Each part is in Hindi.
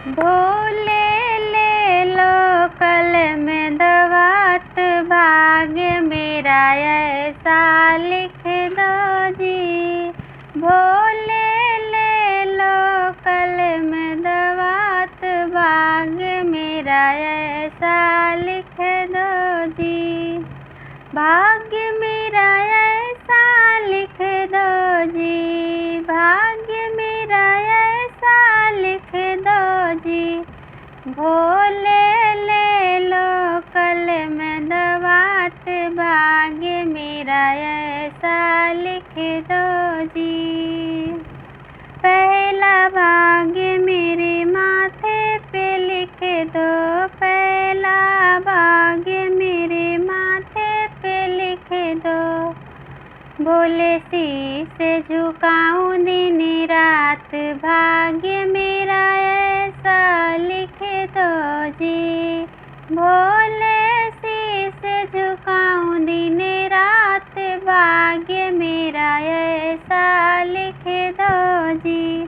भोले ले लो कलम दवात, भाग्य मेरा ऐसा लिख दो जी। भोले ले लो कलम दवात, भाग्य मेरा ऐसा लिख दो जी। भाग्य मेरा ऐसा लिख दो जी, भाग्य मेरा ऐसा लिख दो जी। भोले ले लो कलम दवात, भाग्य मेरा ऐसा लिख दो जी। पहला भाग्य मेरे माथे पे लिख दो, पहला भाग्य मेरे माथे पे लिख दो। बोले शीश झुकाऊं दिन रात, भाग्य मेरा ऐसा लिख दो जी। भोले शीश झुकाऊं दिन रात, भाग्य मेरा ऐसा लिख दो जी।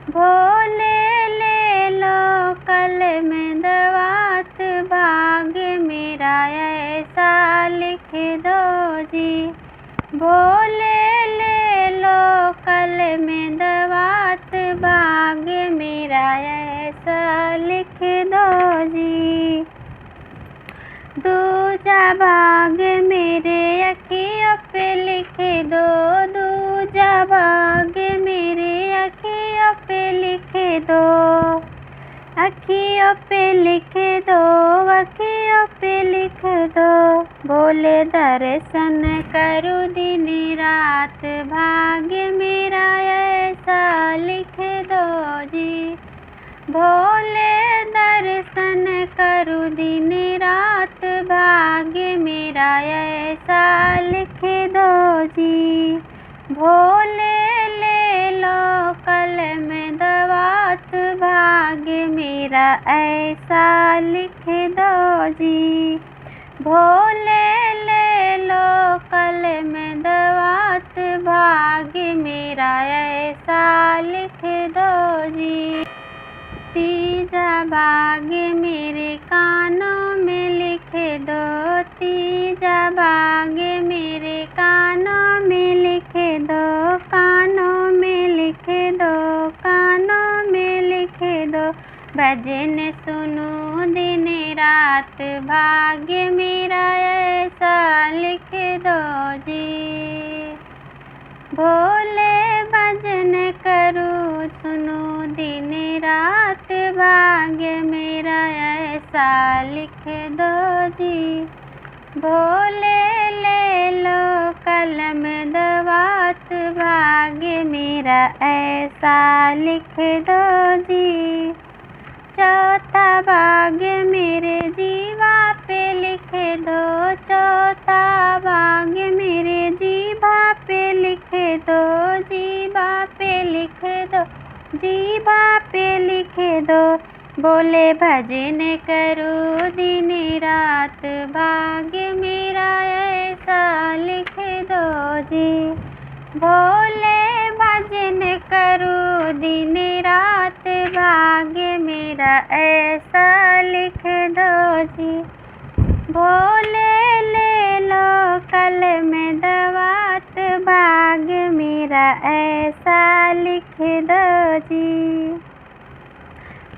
भोले ले लो कलम दवात, भाग्य मेरा ऐसा लिख दो जी। भोले ले लो कलम दवात, भाग्य मेरा ऐसा लिख दो जी। दूजा भाग्य मेरे अखियों पे लिख दो, दूजा भाग्य मेरे अखियों पे लिख दो। अखियों पे लिख दो, अखियों पे लिख दो। बोले दर्शन करूं दिन रात, भाग्य मेरा ऐसा लिख दो जी। भोले दर्शन करूं दिन रात, भाग्य मेरा ऐसा लिख दो जी। भोले ले लो कलम दवात, भाग्य मेरा ऐसा लिख दो जी। भोले ले लो कलम दवात, भाग्य मेरा ऐसा लिख दो जी। तीजा भाग्य मेरे कानों में लिख दो, तीजा भाग्य मेरे कानों में लिख दो, कानों में लिख दो, कानों में लिख दो। भजन सुनूं दिन रात, भाग्य मेरा ऐसा लिख दो जी। भोले भजन करूं सुनूं दिन रात, भाग्य मेरा ऐसा लिख दो जी। भोले ले लो कलम दवात, भाग्य मेरा ऐसा लिख दो जी। चौथा भाग्य मेरे जीवा पे लिख दो, चौथा भाग्य मेरे जीवा पे लिख दो, जीवा पे लिख दो, जीवा पे लिख दो। बोले भजन करूं दिन रात, भाग्य मेरा ऐसा लिख दो जी। भोले भजन करूं दिन रात, भाग्य मेरा ऐसा लिख दो जी। भोले ले लो कलम दवात, भाग्य मेरा ऐसा लिख दो जी।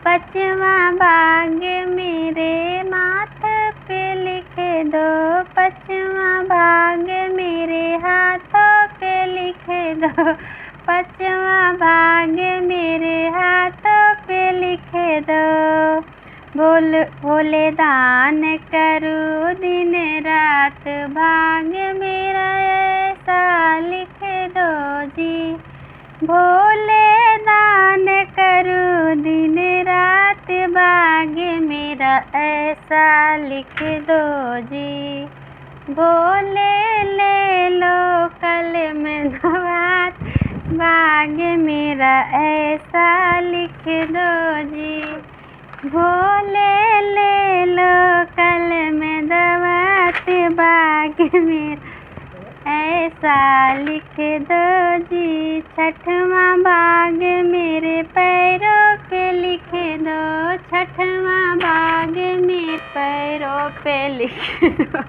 पांचवा भाग्य मेरे माथे पे लिख दो, पांचवा भाग्य मेरे हाथों पे लिख दो, पांचवा भाग्य मेरे हाथों पे लिख दो। भोले दान करूं दिन रात, भाग्य मेरा ऐसा लिख दो जी। भोले दान करूं दिन रात, भाग्य मेरा ऐसा लिख दो जी। भोले ले लो कलम दवात, भाग्य मेरा ऐसा लिख दो जी। भोले ले लो कलम दवात, भाग्य मेरा ऐसा लिख दो जी। छठवां भाग्य मेरे पैरों पे लिख दो, छठवां भाग में पैरों पे लिख दो।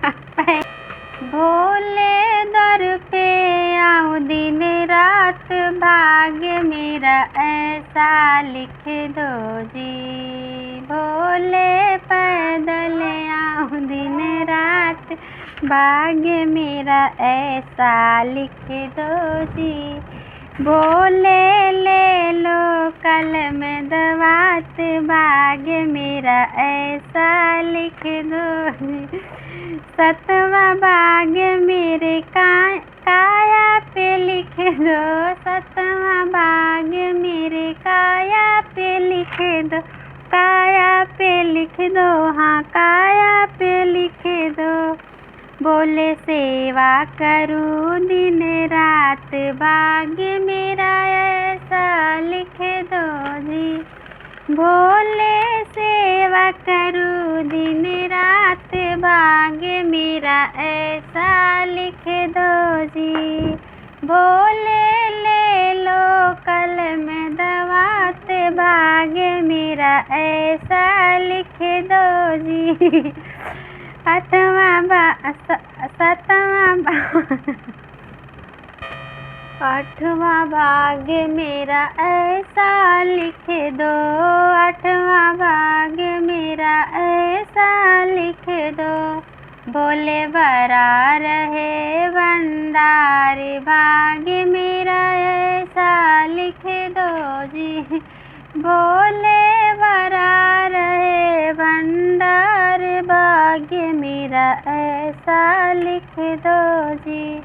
भोले दर पे आऊं दिन रात, भाग्य मेरा ऐसा लिख दो जी। भोले पैदल आऊं दिन रात, भाग्य मेरा ऐसा लिख दो जी। भोले ले लो कलम दवात, भाग्य मेरा ऐसा लिख दो जी। सतवां भाग्य मेरे काया पे लिख दो, सतवां भाग्य मेरे काया पे लिख दो, काया पे लिख दो, हाँ काया पे लिख दो। बोले सेवा करूं दिन रात, भाग्य मेरा ऐसा लिख दो जी। भोले सेवा करूं दिन रात, भाग्य मेरा ऐसा लिख दो जी। भोले ले लो कलम दवात, भाग्य मेरा ऐसा लिख दो जी। आठवां भाग्य मेरा ऐसा लिख दो, आठवां भाग्य मेरा ऐसा लिख दो। भोले भरा रहे भंडार, भाग्य मेरा ऐसा लिख दो जी। भोले भरा रहे भंडार, भाग्य मेरा ऐसा लिख दो जी।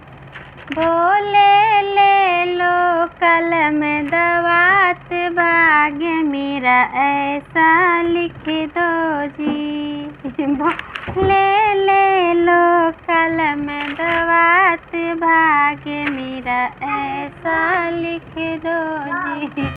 भोले ले लो कलम दवात, भाग्य मेरा ऐसा लिख दो जी। भोले ले लो कलम दवात, भाग्य मेरा ऐसा लिख दो जी।